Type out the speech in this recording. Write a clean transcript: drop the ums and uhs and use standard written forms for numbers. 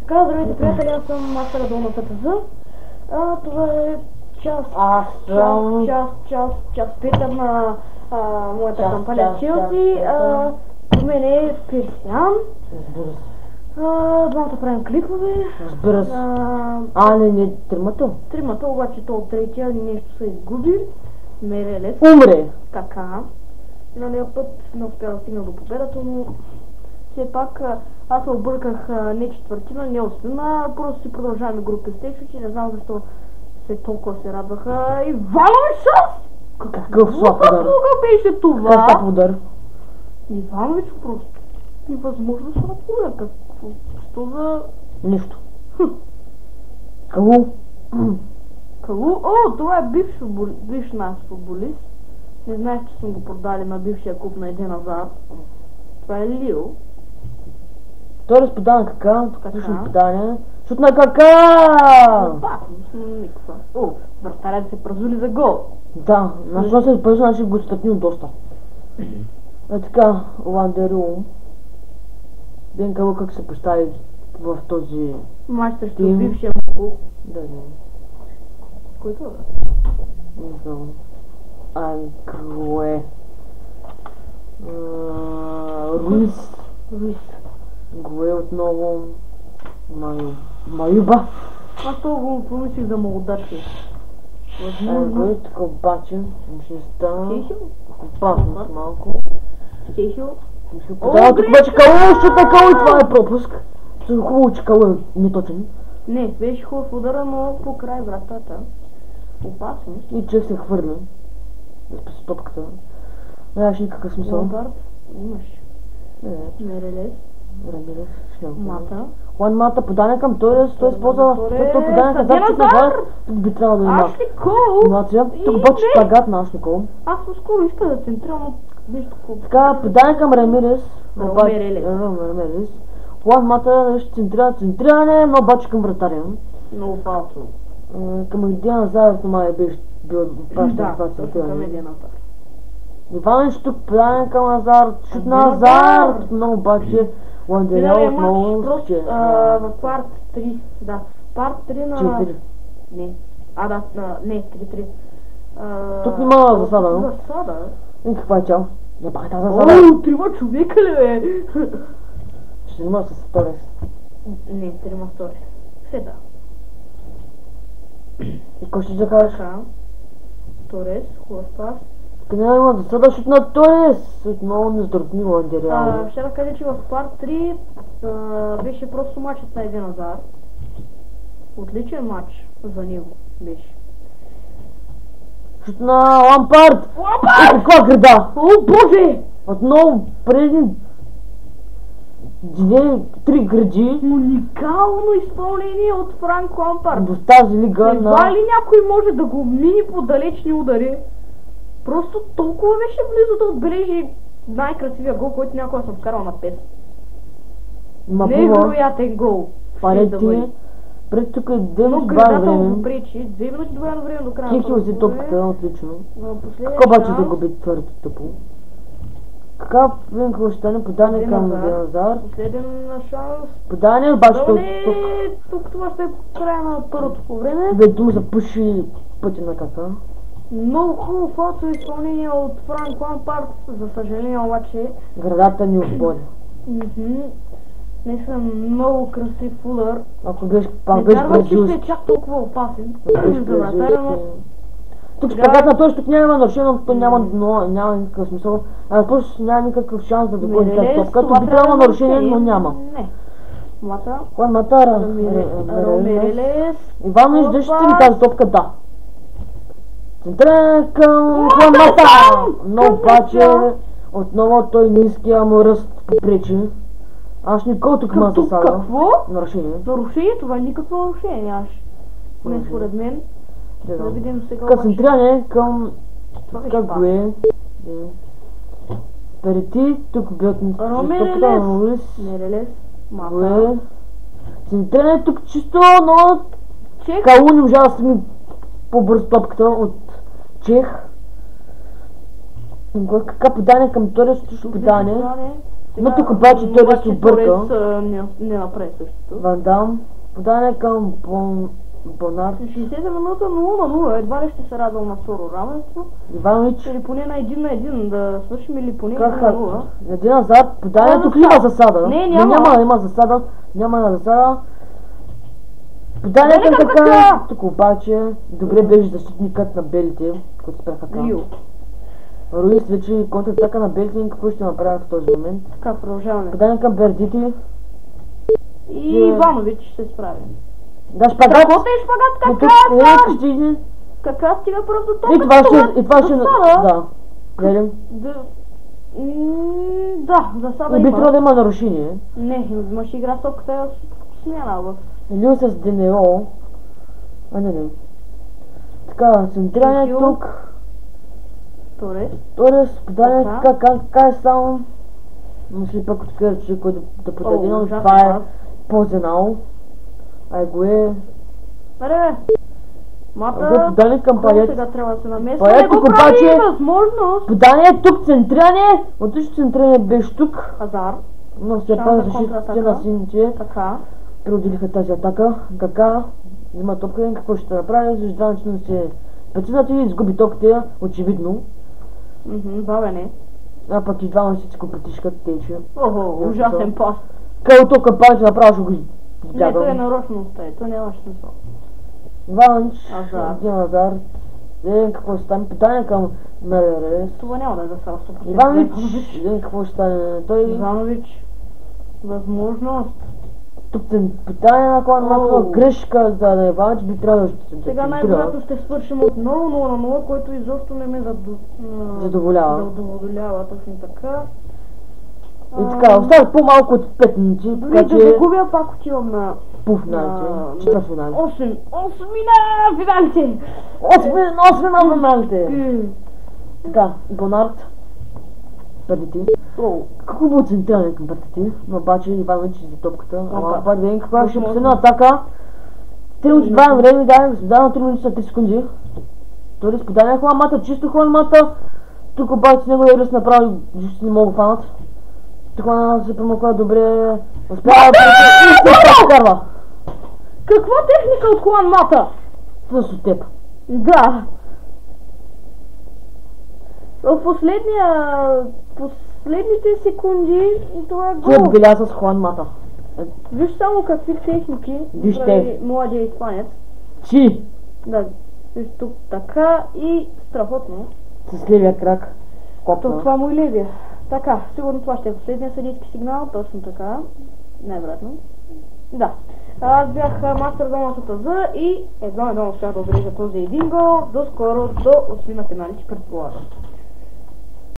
Така, здравейте приятели, аз съм Мастер Адол на ПТЗ. Това е част 5 на моята кампания Челси. До мен е Персиан. Двамата правим клипове. Разбира се. Не, тримата. Тримата, обаче то от третия нещо се изгуби. Мерелес. Умре. Така. Миналия път не успя да стигна до победата, но все пак аз се обърках не четвъртина, не осмина, просто си продължаваме групи с течовичи, не знам защо се толкова се радваха. Иванович с! Какъв слаб удар? Какъв беше това? Какъв слаб удар? Иванович просто. Невъзможно слаб удар. Какво за... Нищо. Калу. Калу? О, това е бивш наш футболист. Не знаех, че съм го продали на бившия клуб на Еден Азар. Това е Лил. Той разпада на кака, тук също разпадане. Шут на кака! Никаква. О, вратарят се празули за гол. Да, нашо се празули, значи го стъпнил доста. Така, Ландерум. Ден Калу как се постави в този мач срещу бившия му клуб. Да, не. Който е? Не знам. Анкруе. Руис. Гуе отново. Маюба. Аз това го помислих за молодачи. Гуе тук обаче. Ще става. Кейхил? Опасност малко. Кейхил? Да, тук обаче Калу, шутна Калу и това е пропуск. Хубаво, че Калу е неточен. Не, беше хубав удара, но покрай вратата. Опасност. И човек се хвърля. Да спаси топката. Нямаш никакъв смисъл. Ломбард? Имаш. Мерелес. Рамирес. Мата. Лан Мата, подане към Торес, той използва той подане към Зарчет, тук би трябвало да има. Ашли Кол! Тук обаче шпагат на Ашли Кол. Аз по-скоро иска да центрирам от нещо хубаво. Така, подане към Рамирес. Рамирес. Лан Мата ще центриране, но обаче към вратаря. Много фалсно. Към Еден Азар, май беше бил пращан това центриране. Към Еден Азар. Иванович тук подане към Азар, шут на Азар, но обаче Ландерел отново скочи. В кварт 3, да. Парт 3 на... 4. Не. Не, 3-3. Тук няма засада, но? Засада? И каква е чал? Не пак тази засада. О, 3 човека ли бе? Ще има с Торес. Не, 3 Торес. Все да. И кой ще закажеш? Торес, хубав пас. Къде има засада шут на Торес? Отново не сдръпни Ландерел. Ще да кажа, че в Парт 3 беше просто матчът на Еден Азар. Отличен матч за него беше. Шут на Лампард! Лампард! Каква града? О, боже! Отново преди 2-3 гради. Уникално изпълнение от Франк Лампард. В тази лига на... Едва ли някой може да го мини по далечни удари? Просто толкова беше близо да отбележи най-красивия гол, който някога съм вкарал на пес. Невероятен гол. Пред тук е 9 но два градата време. го пречи, 2 минути добавено време до края. Кихил си топката, отлично. Какво обаче да го би твърде тъпо? Какъв Винкъл ще стане подане към Азар? Последен шанс. Подане обаче тук това ще е края на първото по време. Дето му запуши пътя на кака. Много хубаво фалсово изпълнение от Франк Лампард, за съжаление обаче. Градата ни отбори. Не съм много красив удар. Ако беше бразилски. Не че ще е чак толкова опасен. За вратаря, но... Тук шпагат на този, тук няма нарушение, но няма никакъв смисъл. Просто няма никакъв шанс да догони тази топка. Тук би трябвало нарушение, но няма. Не. Мата. Кой Мата? Ромерелес. Иванович, да ще стигне тази топка, да. Центриране към Хуан Мата! Но обаче отново той ниския му ръст попречи. Аз никога тук има засада. Какво? Нарушение. Нарушение? Това е никакво нарушение, аз. Не според мен. Да видим сега обаче. Центриране към... Как го е? Перети, тук бят Ромерелес. Мерелес. Мата. Центриране тук чисто, но... Калу не можа да стигне по-бързо топката от Чех. Кака подане към Торес, също подане. Но тук обаче Торес се обърка. Торес не направи същото. Ван Дам, подане към Бонард. 60 минута 0-0, едва ли ще се радвам на второ равенство. Иванович. Или поне на 1-1 да свършим, или поне 1-0. 1-0. Един назад, подане тук има засада. Не, няма. Няма засада. Няма засада. Подане към така. Тук обаче, добре беше защитникът на белите, който спряха там. Лио. Руис вече контратака на белите, какво ще направят в този момент. Така, продължаваме. Подане към Бердити. И Иванович ще се справи. Да, шпагат. Какво те е шпагат? Кака стига просто топката. И това ще... Да. Гледам. Да, засада И би трябвало да има. има нарушение. Не, имаш игра с топката смяна в... Илио с ДНО. Не. Така, центриране Илио. тук. Торес. Подане Така. така е само. Мисли пък откъде човек, който да подаде, но ужасно, това е да. по-зенал. Ай го е. Аре, Го Мата, подане към Паят. сега трябва да се намества. Паят Не го тук прави обаче- възможност. Подане тук, центриране. Отлично центриране беше тук. Хазар, Но все Шанс пак за защитите контратака. на сините така. преодолиха тази атака. Кака взима топка и какво ще направи? Съждавам, че не се преценят и изгуби топката, очевидно. Бавене. А пък и двама всичко притискат тече. Охо, ужасен пас. Като тук пак направо ще го Не, той е избягам. нарочно остави, той няма смисъл. Иванович, Азар. един Азар. Един какво ще стане? Питание към Мелерес. Това няма да е за сега 100%. Иванович, един какво ще стане? Той Иванович. Възможност. тук питание на клан Макова, Оу. грешка за Иванович би трябвало да се Сега най-вероятно ще свършим отново 0-0, който изобщо не ме Задоволява. задоволява, точно така. И така, остават по-малко от 5 минути, Дори така да че загубя, пак отивам на... полуфиналите, четвъртфиналите. 8 на финалите! 8 на финалите! Така, Бонард, Бердити. Какво бъде центриране към Бердити? Но обаче Иванович за топката. Ама пак да видим каква ще последна атака. 3 минути време, дами и господа, на 3 минути са 3 секунди. Торис подание хламата, чисто хламата. Тук обаче с него Ерис направи, защото не мога да фанат. Тук се промъква добре. Успява да вкарва. Каква техника от Хуан Мата? Също теб. Да. В последните секунди това е Той гол. отбеляза с Хуан Мата. Виж само какви техники Вижте. прави младия испанец. Чи! Да, виж тук така и страхотно. С левия крак. Копна. Това му и левия. Така, сигурно това ще е последния съдийски сигнал, точно така. Най-вероятно. Да. Аз бях мастер Домасата За и едно успях да отбележа този един гол. До скоро, до 8 на финалите, предполагам.